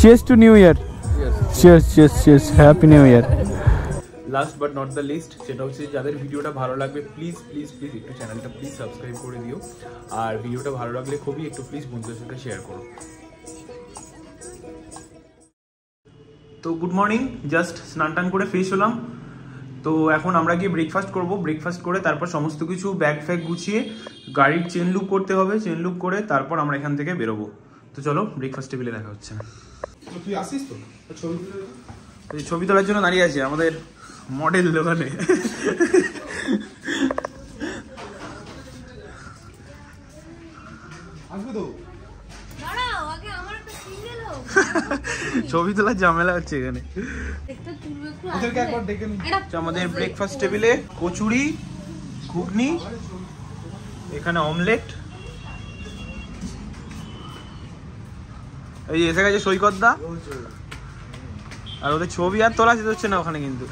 Cheers to New Year. Cheers. Happy New Year. Last but not the least, সেটা হচ্ছে যাদের ভিডিওটা ভালো লাগবে প্লিজ একটু চ্যানেলটা প্লিজ সাবস্ক্রাইব করে দিও, আর ভিডিওটা ভালো লাগলে খুবই একটু প্লিজ বন্ধুদের সাথে শেয়ার করো। তো গুড মর্নিং, জাস্ট স্নান টান করে ফ্রেশ হলাম। তো এখন আমরা গিয়ে ব্রেকফাস্ট করব। ব্রেকফাস্ট করে তারপর সমস্ত কিছু ব্যাগ ফ্যাগ গুছিয়ে গাড়ির চেন লুক করতে হবে। চেন লুক করে তারপর আমরা এখান থেকে বেরোবো। তো চলো ব্রেকফাস্ট টেবিলে দেখা হচ্ছে। তুই আসিস তো ছবি তোলার জন্য দাঁড়িয়ে আছে আমাদের মডেল দোকানে। ছবি তোলার ঝামেলা হচ্ছে এখানে। আমাদের ব্রেকফাস্ট টেবিলে কচুরি, ঘুগনি, এখানে অমলেট, এই এসে গেছে সৈকতদা, আর ওদের ছবি আর তোলা যেতে হচ্ছে না ওখানে কিন্তু।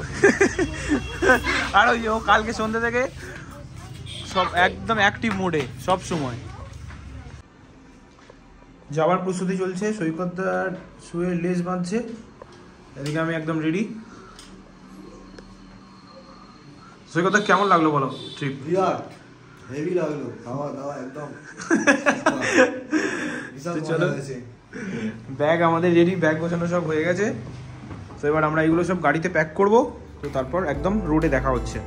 আর ওই ও কালকে সন্ধ্যে থেকে সব একদম অ্যাক্টিভ মোডে সব সময়। যাওয়ার প্রস্তুতি চলছে, সৈকতদার শুয়ে লেজ বাঁধছে, এদিকে আমি একদম রেডি। সৈকতদা কেমন লাগলো বলো ট্রিপ? হেভি লাগলো, খাওয়া দাওয়া একদম। চলো ব্যাগ আমাদের রেডি, ব্যাগ গোছানো সব হয়ে গেছে। তো এবার আমরা এগুলো সব গাড়িতে প্যাক করব, তো তারপর একদম রোডে দেখা হচ্ছে।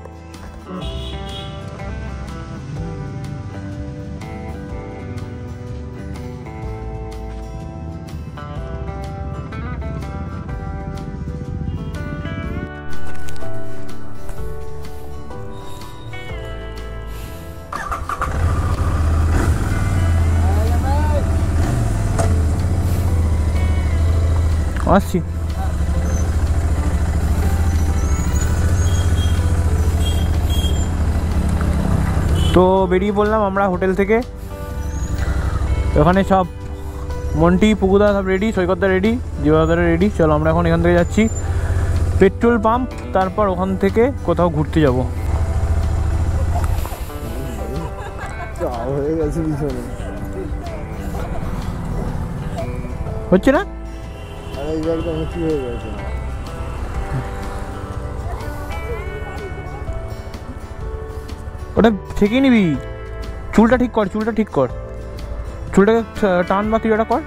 আসছি। তো বেরিয়ে পড়লাম আমরা হোটেল থেকে। ওখানে সব মন্টি, পুকুদা সব রেডি, সৈকতদা রেডি, জীবদাদা রেডি। চলো আমরা এখন এখান থেকে যাচ্ছি পেট্রোল পাম্প, তারপর ওখান থেকে কোথাও ঘুরতে যাব। হচ্ছে না? ওটা ঠেকিয়ে নিবি, চুলটা ঠিক কর, চুলটাকে টান বা তুই ওটা কর।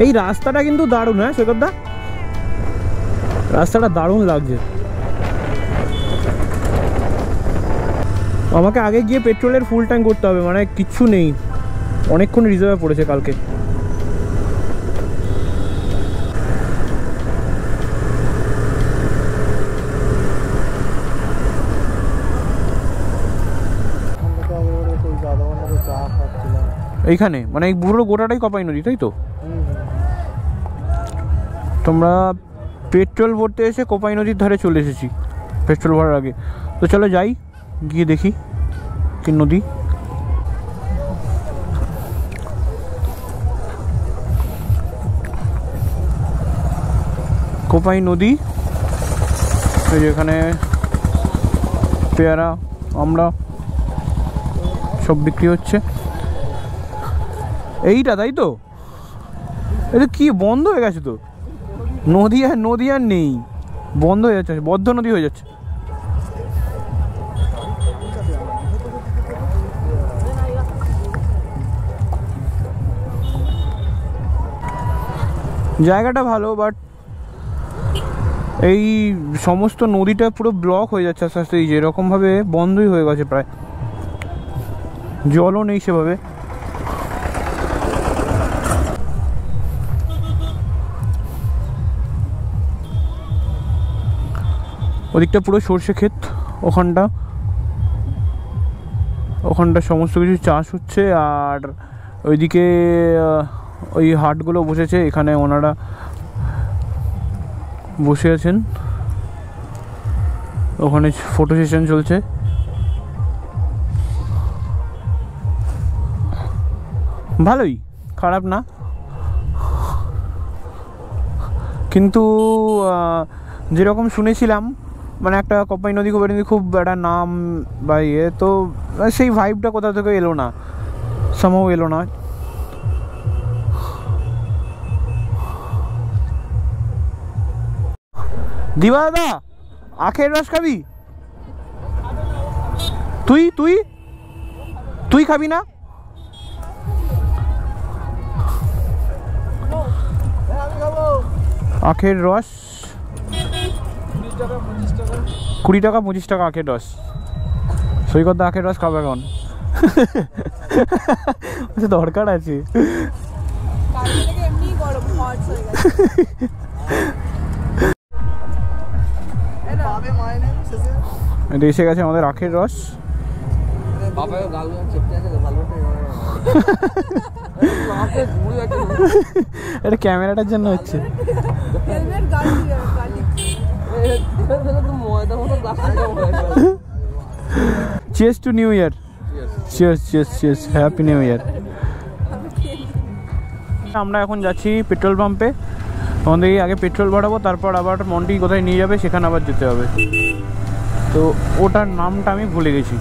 এই রাস্তাটা কিন্তু দারুণ, হ্যাঁ সৈকতদা, রাস্তাটা দারুণ লাগছে। আমাকে আগে গিয়ে পেট্রোলের ফুল ট্যাঙ্ক করতে হবে, মানে কিচ্ছু নেই, অনেকক্ষণ রিজার্ভে পড়েছে কালকে। এইখানে মানে এই পুরো গোটাটাই কপাই নদী, তাই তো? তোমরা পেট্রোল ভরতে এসে কোপাই নদীর ধারে চলে এসেছি পেট্রোল ভরার আগে। তো চলো যাই, গিয়ে দেখি কি নদী। কোপাই নদী, এই যে এখানে পেয়ারা, আমরা সব বিক্রি হচ্ছে। এইটা তাই তো? এটা কি বন্ধ হয়ে গেছে তো, নদী আর নেই, বন্ধ হয়ে যাচ্ছে, বদ্ধ নদী হয়ে যাচ্ছে। জায়গাটা ভালো, বাট এই সমস্ত নদীটা পুরো ব্লক হয়ে যাচ্ছে আস্তে আস্তে, এই যে এরকমভাবে বন্ধই হয়ে গেছে প্রায়, জলও নেই সেভাবে। ওদিকটা পুরো সর্ষে ক্ষেত, ওখানটা সমস্ত কিছু চাষ হচ্ছে। আর ওইদিকে ওই হাটগুলো বসেছে, এখানে ওনারা বসে আছেন, ওখানে ফটো সেশন চলছে। ভালোই, খারাপ না, কিন্তু যেরকম শুনেছিলাম, মানে একটা কোপাই নদী খুব একটা নাম বা ইয়ে, তো সেই ভাইবটা কোথা থেকে এলো না, সামহাও এলো না। দিবা দাদা আখের রস খাবি? তুই তুই তুই খাবি না? আখের রস 20 টাকা 25 টাকা আখের রস। সৈকত দা আখের রস খাবে এখন? দরকার আছে। এসে গেছে আমাদের আখের রস। এটা ক্যামেরাটার জন্য হচ্ছে। Cheers to new year. Cheers cheers cheers, happy new year. আমরা এখন যাচ্ছি পেট্রোল পাম্পে। আমাদের আগে পেট্রোল ভরাবো, তারপর আবার মন্টি কোথায় নিয়ে যাবে সেখানে আবার যেতে হবে। তো ওটার নামটা আমি ভুলে গেছি।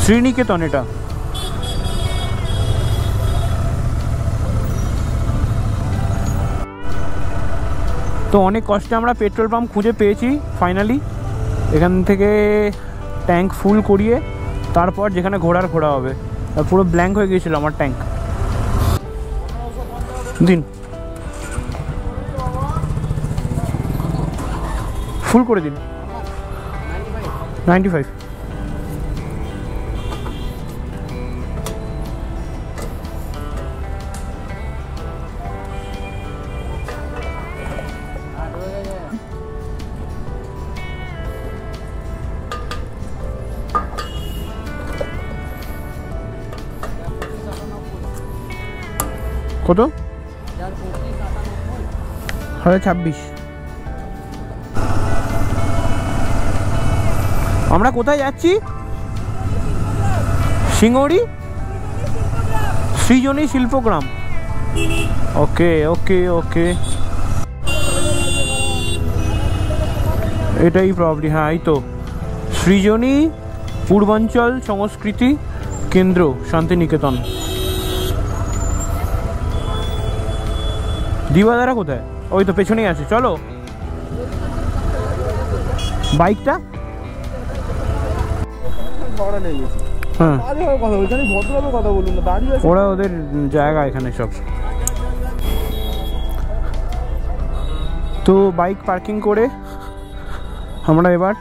শ্রীনিকেতন এটা। তো অনেক কষ্টে আমরা পেট্রোল পাম্প খুঁজে পেয়েছি ফাইনালি। এখান থেকে ট্যাঙ্ক ফুল করিয়ে তারপর যেখানে ঘোড়া হবে। পুরো ব্ল্যাঙ্ক হয়ে গিয়েছিল আমার ট্যাঙ্ক। দিন ফুল করে দিন। 95। কত? 26। আমরা কোথায় যাচ্ছি? সিঙ্গুরি সৃজনী শিল্পগ্রাম। ওকে ওকে ওকে, এটাই প্রবলি। হ্যাঁ এই তো সৃজনী পূর্বাঞ্চল সংস্কৃতি কেন্দ্র শান্তিনিকেতন। দিবাদারা কোথায়? ওই তো পেছনেই আছে, চলো। বাইকটা হ্যাঁ, ওরা ওদের জায়গা এখানে সব। তো বাইক পার্কিং করে আমরা এবার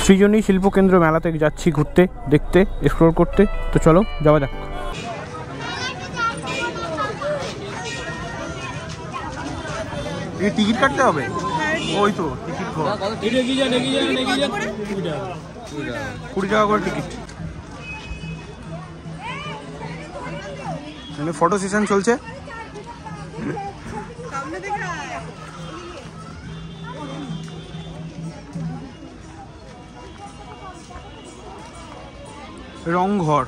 সৃজনী শিল্পকেন্দ্র মেলাতে যাচ্ছি ঘুরতে, দেখতে, এক্সপ্লোর করতে। তো চলো যাওয়া যাক। টিকিট কাটতে হবে? ওই তো টিকিট 20 টাকা করে টিকিট। ফটো সেশন চলছে। রংঘর।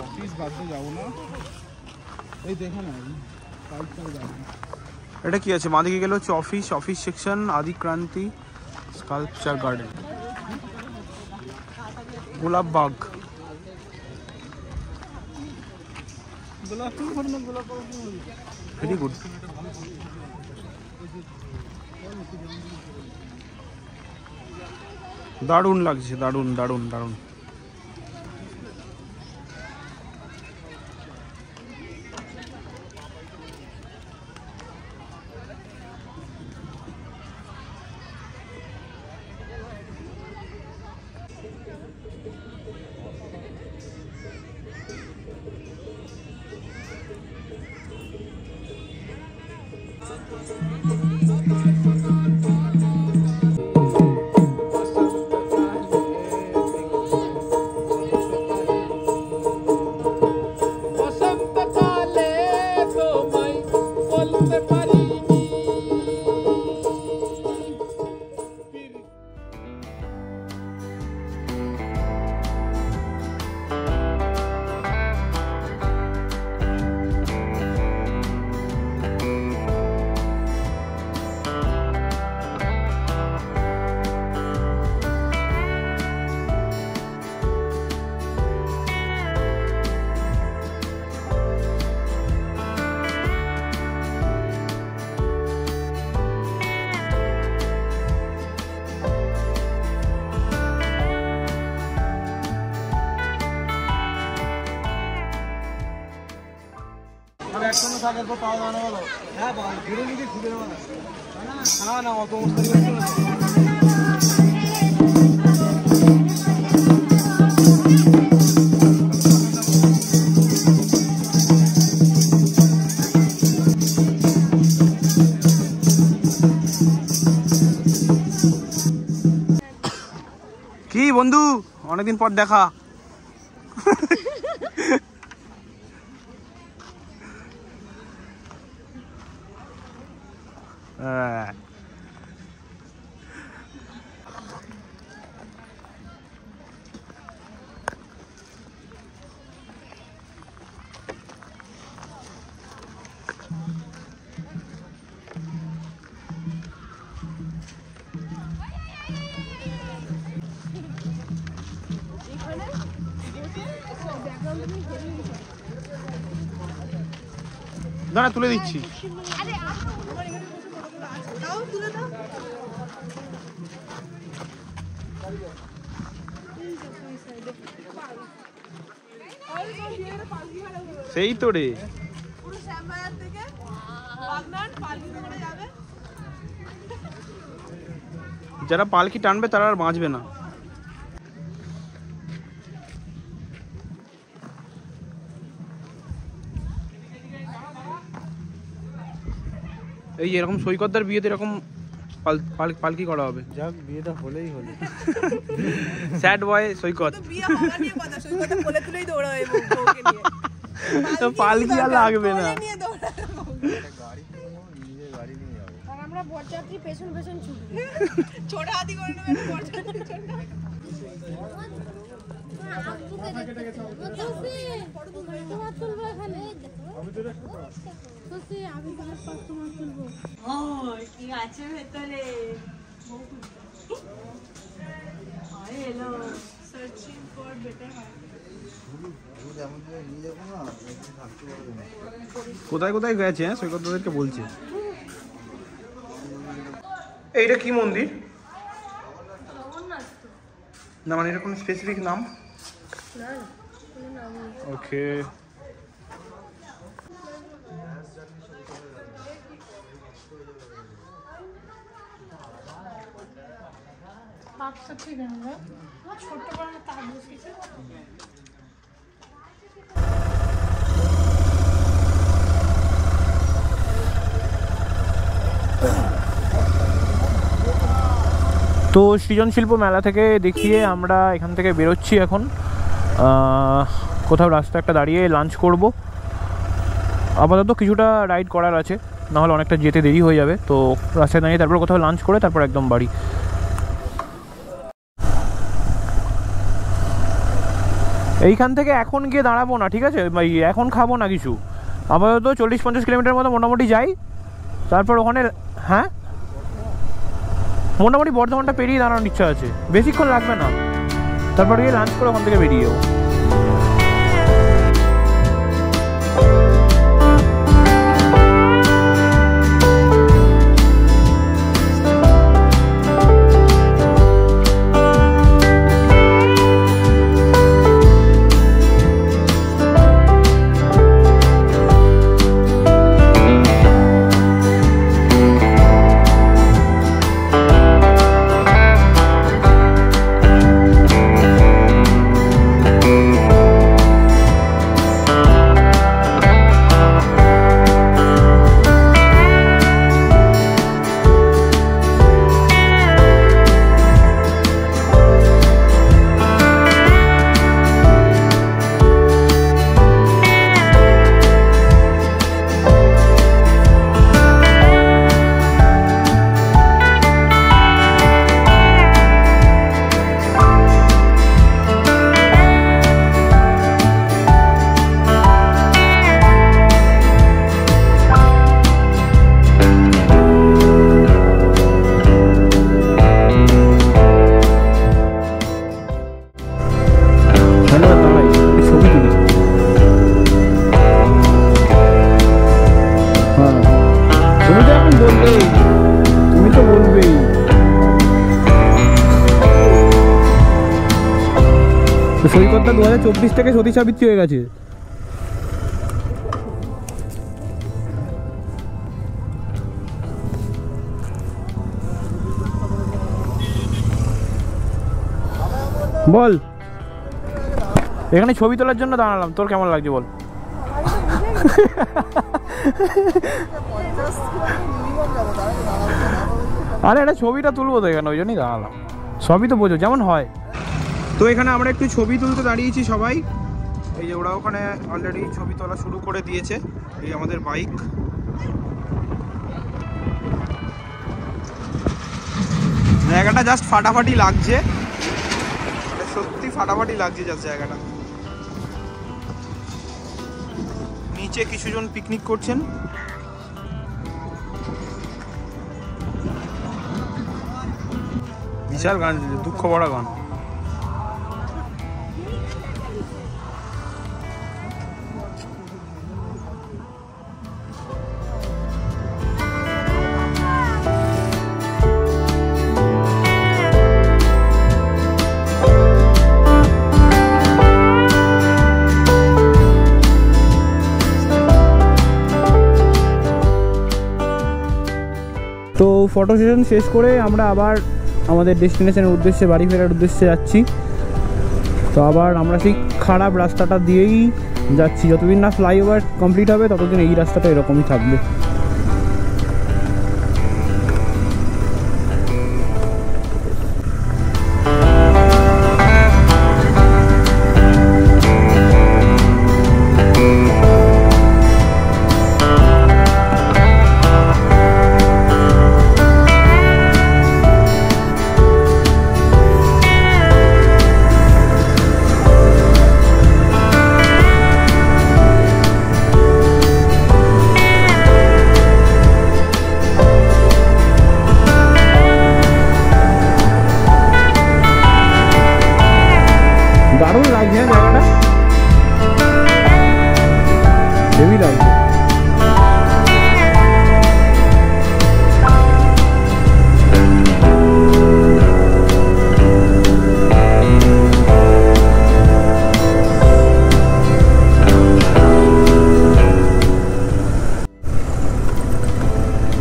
অফিস বাদে যাবো না, এই দেখো না এটা কি আছে? মাদিকে গেলে হচ্ছে অফিস, অফিস সেকশন, আদিক্রান্তি, sculpture garden, Golapbag. Very good. দারুণ লাগছে, দারুণ দারুণ দারুণ। একসঙ্গে থাকে তো তাও জানা গেল। হ্যাঁ ঘুরে নিবি ঘুরে নেবো না না অত অবস্থা কি বন্ধু অনেকদিন পর দেখা। দাঁড়া তুলে দিচ্ছি। সেই তো রে, যারা পালকি টানবে তারা আর বাঁচবে না। এই এরকম সৈকতদার বিয়েতে এরকম পালকি করা হবে। যাক বিয়েটা হলেই হলো। স্যাড বয় সৈকত। তো পালকি আর লাগবে না। আমরা বরযাত্রী পেছন পেছন ছুটবো, ছোট হাতি করে নেব বরযাত্রী ছোট। কি আছে ভেতরে? Searching for better heart. কোথায় কোথায় গেছে সৈকত দাদেরকে বলছে। এইটা কি মন্দির? না মানে এরকম স্পেসিফিক নাম? ওকে। ছোট বড় তার বসেছে। তো সৃজন শিল্প মেলা থেকে দেখিয়ে আমরা এখান থেকে বেরোচ্ছি এখন। কোথাও রাস্তা একটা দাঁড়িয়ে লাঞ্চ করব। আপাতত কিছুটা রাইড করার আছে, নাহলে অনেকটা যেতে দেরি হয়ে যাবে। তো রাস্তায় দাঁড়িয়ে তারপর কোথাও লাঞ্চ করে তারপর একদম বাড়ি। এইখান থেকে এখন গিয়ে দাঁড়াবো না, ঠিক আছে? এখন খাবো না কিছু। আপাতত 40-50 কিলোমিটার মতো মোটামুটি যাই, তারপর ওখানে হ্যাঁ মোটামুটি বর্ধমানটা পেরিয়ে দাঁড়ানোর ইচ্ছা আছে, বেশিক্ষণ লাগবে না। তারপর গিয়ে লাঞ্চ করে ওখান থেকে বেরিয়ে যাবো। সৈকতটা 2024 থেকে সতী সাবিত্রী হয়ে গেছে। বল, এখানে ছবি তোলার জন্য দাঁড়ালাম, তোর কেমন লাগছে বল? আরে এটা ছবিটা তুলবো তো এখানে, ওই জন্যই দাঁড়ালাম। সবই তো বোঝো যেমন হয়। তো এখানে আমরা একটু ছবি তুলতে দাঁড়িয়েছি সবাই। এই যে ওরা ওখানে অলরেডি ছবি তোলা শুরু করে দিয়েছে। এই আমাদের বাইক। জায়গাটা জাস্ট ফাটাফাটি লাগছে, সত্যি ফাটাফাটি লাগছে জাস্ট জায়গাটা। নিচে কিছুজন পিকনিক করছেন। বিশাল গান, দুঃখ ভরা গান। তো ফটো সেশন শেষ করে আমরা আবার আমাদের ডেস্টিনেশনের উদ্দেশ্যে, বাড়ি ফেরার উদ্দেশ্যে যাচ্ছি। তো আবার আমরা সেই খারাপ রাস্তাটা দিয়েই যাচ্ছি। যতদিন না ফ্লাইওভার কমপ্লিট হবে ততদিন এই রাস্তাটা এরকমই থাকবে। দারুণ লাগছে জায়গাটা, হেভি লাগছে।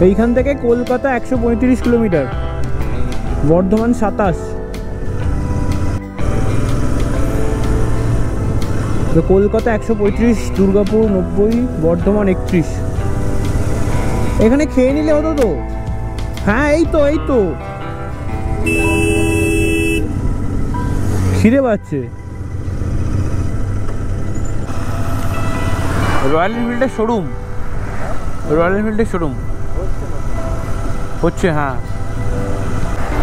এইখান থেকে কলকাতা 135 কিলোমিটার, বর্ধমান 27। তো কলকাতা 135, দুর্গাপুর 90, বর্ধমান 31। এখানে খেয়ে নিলে হতো তো। হ্যাঁ এই তো খিদে পাচ্ছে। রয়্যাল এনফিল্ডের শোরুম, রয়্যাল এনফিল্ডের শোরুম হচ্ছে। হ্যাঁ,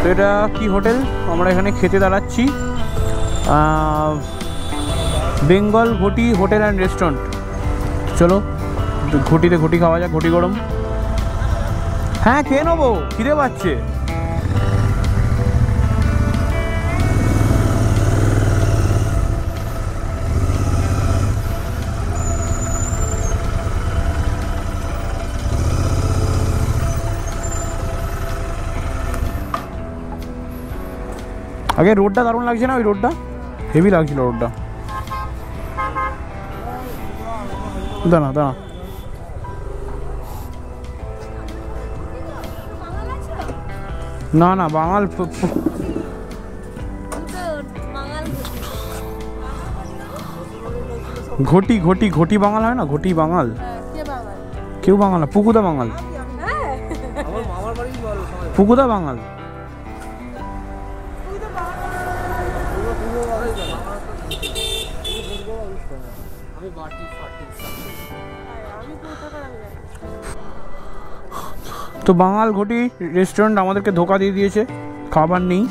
তো এটা কি হোটেল? আমরা এখানে খেতে দাঁড়াচ্ছি, বেঙ্গল ঘটি হোটেল অ্যান্ড রেস্টুরেন্ট। চলো ঘটিতে ঘটি খাওয়া যাক, ঘটি গরম। হ্যাঁ খেয়ে নেবো, খিদে পাচ্ছে। আগে রোডটা দারুণ লাগছে না? ওই রোডটা হেভি লাগছিল, রোডটা। দাঁড়া দাঁড়া, না না বাঙাল ঘটি ঘটি ঘটি বাঙাল হয় না? ঘটি বাঙাল, কেউ বাঙাল না, পুকুদা বাঙাল, পুকুদা বাঙাল। তো বাঙাল ঘটি রেস্টুরেন্ট আমাদেরকে ধোকা দিয়ে দিয়েছে, খাবার নেই।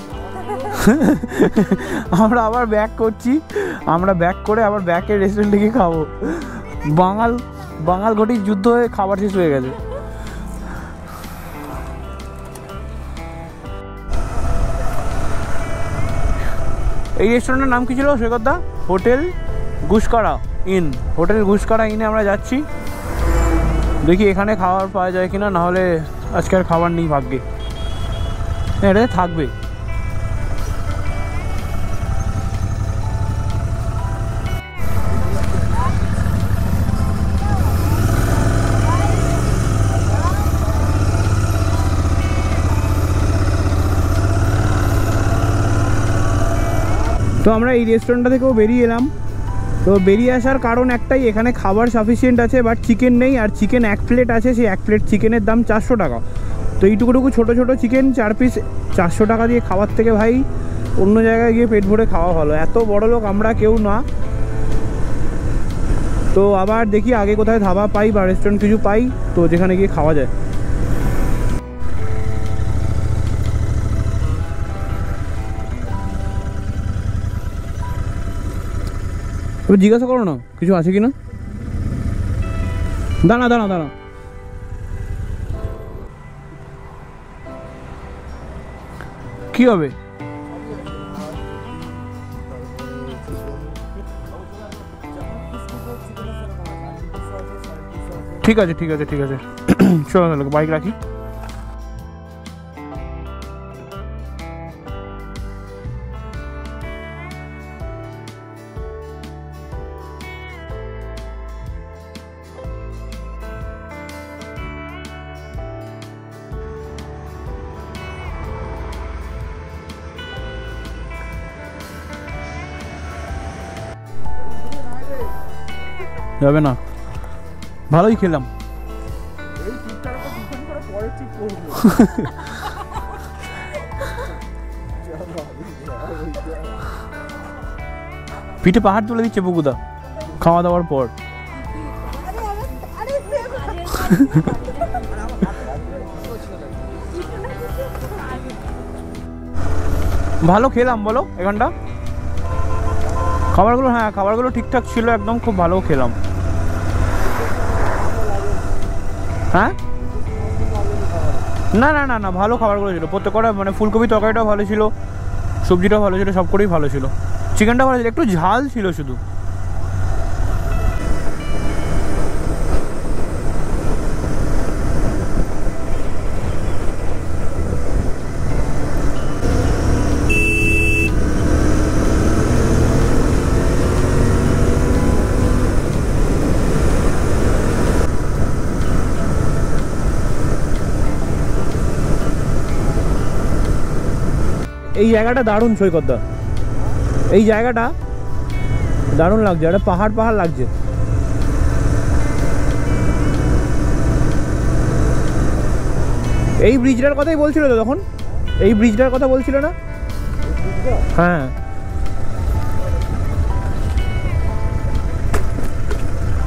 আমরা আবার ব্যাক করছি, আমরা ব্যাক করে আবার ব্যাকের রেস্টুরেন্টে গিয়ে খাবো। বাঙাল ঘটির যুদ্ধ হয়ে খাবার শেষ হয়ে গেছে। এই রেস্টুরেন্টের নাম কি ছিল সৈকতদা? Hotel Guskara inn. Hotel Guskara ইনে আমরা যাচ্ছি, দেখি এখানে খাবার পাওয়া যায় কিনা, নাহলে আজকে আর খাবার নেই ভাগ্যে। এটাতে থাকবে। তো আমরা এই রেস্টুরেন্টটা থেকেও বেরিয়ে এলাম। তো বেরিয়ে আসার কারণ একটাই, এখানে খাবার সাফিসিয়েন্ট আছে বাট চিকেন নেই, আর চিকেন 1 প্লেট আছে, সেই 1 প্লেট চিকেনের দাম 400 টাকা। তো এইটুকুটুকু ছোটো ছোটো চিকেন 4 পিস 400 টাকা দিয়ে খাওয়ার থেকে ভাই অন্য জায়গায় গিয়ে পেট ভরে খাওয়া ভালো। এত বড় লোক আমরা কেউ না। তো আবার দেখি আগে কোথায় ধাবা পাই বা রেস্টুরেন্ট কিছু পাই, তো যেখানে গিয়ে খাওয়া যায়। এবার জিজ্ঞাসা করো না কিছু আছে কি না। দাঁড়া দাঁড়া দাঁড়া, কি হবে? ঠিক আছে ঠিক আছে ঠিক আছে, চলো তাহলে বাইক রাখি। যাবে না, ভালোই খেলাম। পিঠে পাহাড় তুলে দিচ্ছে বকুদা খাওয়া দাওয়ার পর। ভালো খেলাম বলো এখানটা খাবারগুলো? হ্যাঁ খাবারগুলো ঠিকঠাক ছিল একদম, খুব ভালো খেলাম। হ্যাঁ না না না না, ভালো খাবারগুলো ছিল প্রত্যেকটা, মানে ফুলকপি তরকারিটাও ভালো ছিল, সবজিটাও ভালো ছিল, সব করেই ভালো ছিল। চিকেনটা ভালো ছিল, একটু ঝাল ছিল শুধু। এই জায়গাটা দারুণ সৈকতদা, এই জায়গাটা দারুণ লাগছে, একটা পাহাড় পাহাড় লাগছে। এই ব্রিজটার কথাই বলছিল তো তখন, এই ব্রিজটার কথা বলছিল না? হ্যাঁ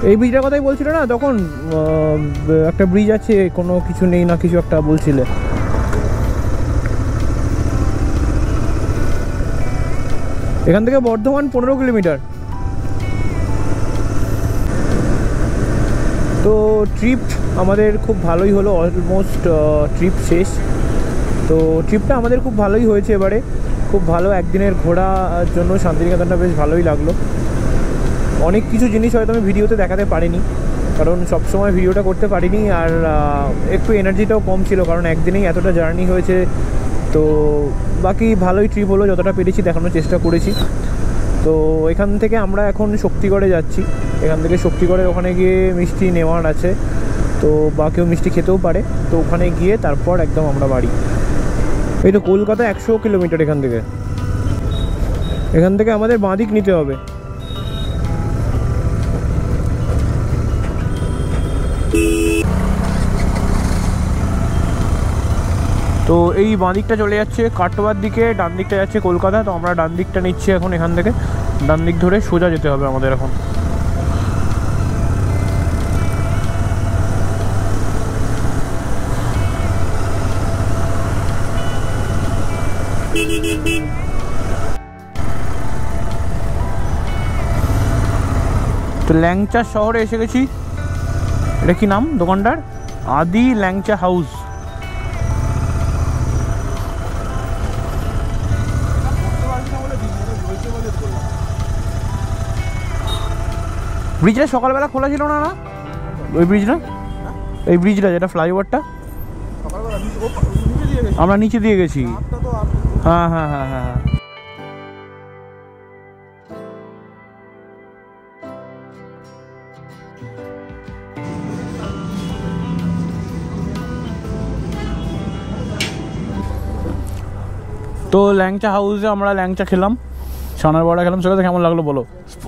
এই ব্রিজটার কথাই বলছিল না তখন, একটা ব্রিজ আছে কোনো কিছু নেই না কিছু একটা বলছিলে। এখান থেকে বর্ধমান 15 কিলোমিটার। তো ট্রিপ আমাদের খুব ভালোই হলো, অলমোস্ট ট্রিপ শেষ। তো ট্রিপটা আমাদের খুব ভালোই হয়েছে এবারে, খুব ভালো একদিনের ঘোরার জন্য শান্তিনিকেতনটা বেশ ভালোই লাগলো। অনেক কিছু জিনিস হয়তো আমি ভিডিওতে দেখাতে পারিনি, কারণ সবসময় ভিডিওটা করতে পারিনি, আর একটু এনার্জিটাও কম ছিল, কারণ একদিনেই এতটা জার্নি হয়েছে। তো বাকি ভালোই ট্রিপ হলো, যতটা পেরেছি দেখানোর চেষ্টা করেছি। তো এখান থেকে আমরা এখন শক্তিগড়ে যাচ্ছি, এখান থেকে শক্তিগড়ের ওখানে গিয়ে মিষ্টি নেওয়ার আছে, তো বা কেউ মিষ্টি খেতেও পারে। তো ওখানে গিয়ে তারপর একদম আমরা বাড়ি। এই তো কলকাতা 100 কিলোমিটার এখান থেকে আমাদের বাঁদিক নিতে হবে। তো এই বাঁ দিকটা চলে যাচ্ছে কাটোয়ার দিকে, ডান দিকটা যাচ্ছে কলকাতা। তো আমরা ডান দিকটা নিচ্ছি এখন, এখান থেকে ডান দিক ধরে সোজা যেতে হবে আমাদের এখন। তো ল্যাংচা শহরে এসে গেছি। এটা কি নাম দোকানটার? আদি ল্যাংচা হাউস। ব্রিজটা সকালবেলা খোলা ছিল না? না ওই ব্রিজটা, এই ব্রিজটা যেটা ফ্লাইওভারটা আমরা নিচে দিয়ে গেছি। হ্যাঁ হ্যাঁ হ্যাঁ হ্যাঁ হ্যাঁ। তো ল্যাংচা হাউসে আমরা ল্যাংচা খেলাম, ছানার বড়া খেলাম, সেটা কেমন লাগলো বলো,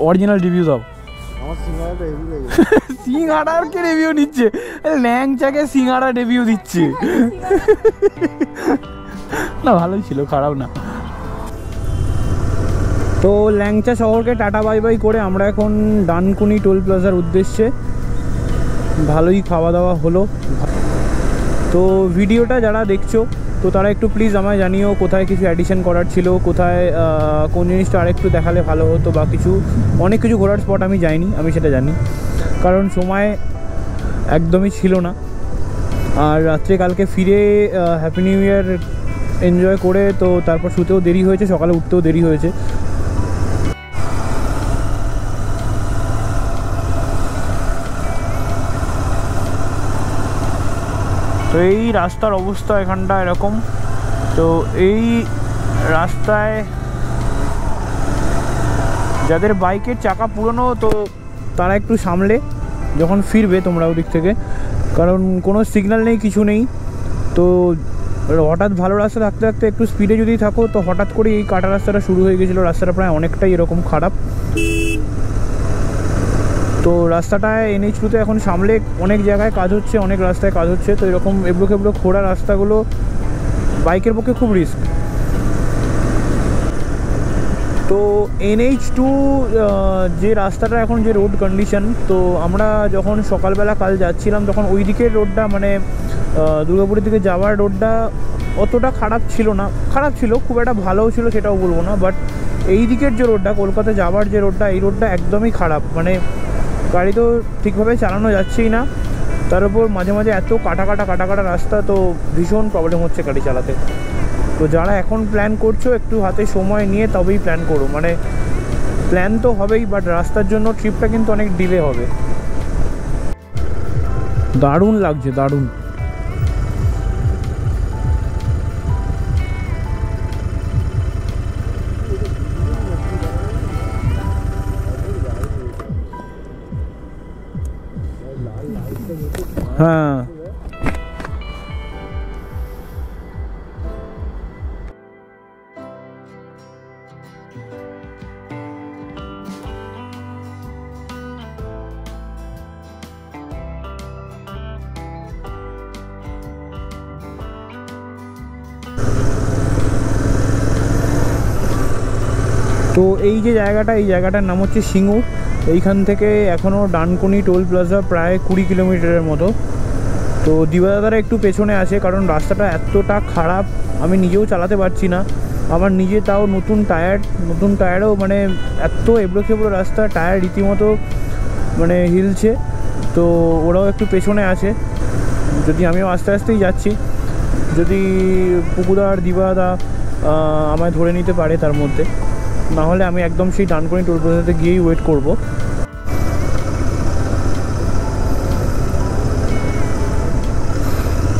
অরিজিনাল রিভিউ দাও। আমার সিঙ্গারাটা হেভি লেগেছে। সিঙ্গাড়ার কে রিভিউ নিচ্ছে, ল্যাংচাকে সিঙ্গাড়া রিভিউ দিচ্ছে। না ভালোই ছিল, খারাপ না। তো ল্যাংচা শহরকে টাটা বাই বাই করে আমরা এখন ডানকুনি টোল প্লাজার উদ্দেশ্যে। ভালোই খাওয়া দাওয়া হলো। তো ভিডিওটা যারা দেখছো তো তারা একটু প্লিজ আমায় জানিও কোথায় কিছু অ্যাডিশন করার ছিল, কোথায় কোন জিনিসটা আরেকটু দেখালে ভালো হতো, বা কিছু অনেক কিছু ঘোরার স্পট আমি যাইনি, আমি সেটা জানি, কারণ সময় একদমই ছিল না। আর রাত্রে কালকে ফিরে হ্যাপি নিউ ইয়ার এনজয় করে তো তারপর শুতেও দেরি হয়েছে, সকালে উঠতেও দেরি হয়েছে। তো এই রাস্তার অবস্থা এখানটা এরকম। তো এই রাস্তায় যাদের বাইকের চাকা পুরনো তো তারা একটু সামলে যখন ফিরবে তোমরা ওদিক থেকে, কারণ কোনো সিগন্যাল নেই, কিছু নেই। তো হঠাৎ ভালো রাস্তা থাকতে থাকতে একটু স্পিডে যদি থাকো তো হঠাৎ করে এই কাটা রাস্তাটা শুরু হয়ে গেছিলো। রাস্তাটা প্রায় অনেকটাই এরকম খারাপ। তো রাস্তাটায় NH2 এখন সামলে অনেক জায়গায় কাজ হচ্ছে, অনেক রাস্তায় কাজ হচ্ছে। তো এরকম এবড়ো খেবড়ো খোঁড়া রাস্তাগুলো বাইকের পক্ষে খুব রিস্ক। তো NH2 যে রাস্তাটা এখন যে রোড কন্ডিশন, তো আমরা যখন সকালবেলা কাল যাচ্ছিলাম তখন ওই দিকের রোডটা মানে দুর্গাপুরের দিকে যাওয়ার রোডটা অতটা খারাপ ছিল না, খারাপ ছিল, খুব একটা ভালোও ছিল সেটাও বলবো না। বাট এই দিকের যে রোডটা, কলকাতা যাওয়ার যে রোডটা, এই রোডটা একদমই খারাপ। মানে গাড়ি তো ঠিকভাবে চালানো যাচ্ছেই না, তার উপর মাঝে মাঝে এত কাটা কাটা রাস্তা, তো ভীষণ প্রবলেম হচ্ছে গাড়ি চালাতে। তো যারা এখন প্ল্যান করছো একটু হাতে সময় নিয়ে তবেই প্ল্যান করো। মানে প্ল্যান তো হবেই, বাট রাস্তার জন্য ট্রিপটা কিন্তু অনেক ডিলে হবে। দারুণ লাগছে, দারুণ। হ্যাঁ তো এই যে জায়গাটা, এই জায়গাটার নাম হচ্ছে সিঙ্গুর। এইখান থেকে এখনও ডানকুনি টোল প্লাজা প্রায় 20 কিলোমিটারের মতো। তো দিবাদাদারা একটু পেছনে আছে, কারণ রাস্তাটা এতটা খারাপ আমি নিজেও চালাতে পারছি না। আমার নিজে তাও নতুন টায়ারও মানে এত এবড়ো খেবড়ো রাস্তা, টায়ার রীতিমতো মানে হিলছে। তো ওরাও একটু পেছনে আছে, যদি আমিও আস্তে আস্তেই যাচ্ছি। যদি পুকুদা আর দিবাদা আমায় ধরে নিতে পারে তার মধ্যে, নাহলে আমি একদম সেই ডানকুনি টোল প্লাজাতে গিয়েই ওয়েট করব।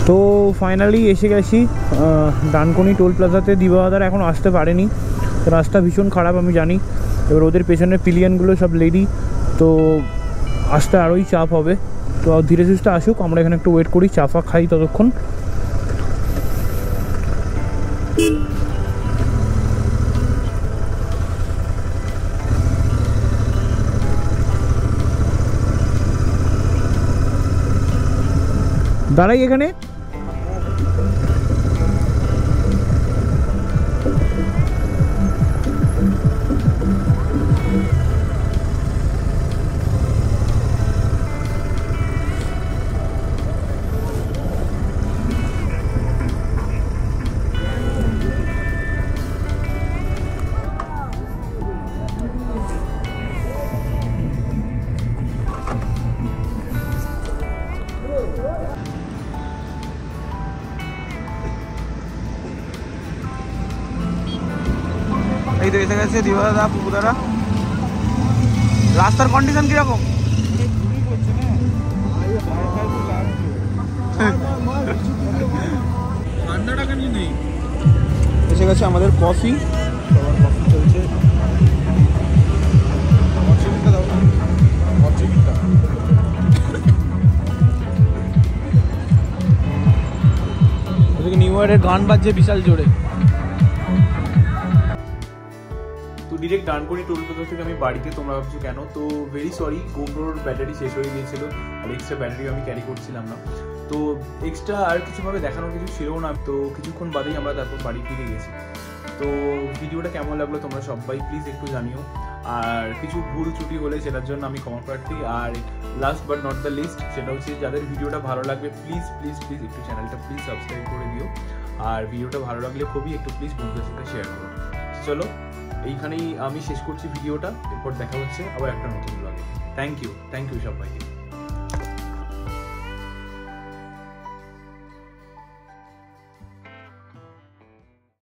তো ফাইনালি এসে গেছি ডানকুনি টোল প্লাজাতে। দিবাদার এখন আসতে পারেনি, রাস্তা ভীষণ খারাপ আমি জানি। এবার ওদের পেছনের পিলিয়নগুলো সব লেডি, তো আসতে আরোই চাপ হবে। তো ধীরে সুস্থে আসুক, আমরা এখানে একটু ওয়েট করি, চা ফা খাই ততক্ষণ। দাঁড়াই এখানে। এই তো এসে গেছে দিবাদা পুকুদারা। রাস্তার কন্ডিশন কিরকম? ঠান্ডাটা কেন নেই? এসে গেছে আমাদের কফি, সবার কফি চলছে। নিউ ইয়ারের গান বাজছে বিশাল জোরে। ডিরেক্ট ডানকুনি টোল প্লাজা থেকে আমি বাড়িতে, তোমরা ভাবছো কেন, তো ভেরি সরি, গোপ্রোর ব্যাটারি শেষ হয়ে গিয়েছিল আর এক্সট্রা ব্যাটারি আমি ক্যারি করছিলাম না, তো এক্সট্রা আর কিছুভাবে দেখানোর কিছু ছিল না, তো কিছুক্ষণ বাদেই আমরা তারপর বাড়ি ফিরে গেছি। তো ভিডিওটা কেমন লাগলো তোমরা সবাই প্লিজ একটু জানিও, আর কিছু ভুল ত্রুটি হলে সেটার জন্য আমি ক্ষমা প্রার্থী। আর last but not the least, সেটা হচ্ছে যাদের ভিডিওটা ভালো লাগবে প্লিজ প্লিজ প্লিজ একটু চ্যানেলটা প্লিজ সাবস্ক্রাইব করে দিও, আর ভিডিওটা ভালো লাগলে খুবই একটু প্লিজ বন্ধুদের সাথে শেয়ার করো। চলো এইখানেই আমি শেষ করছি ভিডিওটা, এরপর দেখা হচ্ছে আবার একটা নতুন ব্লগে। থ্যাংক ইউ সবাইকে।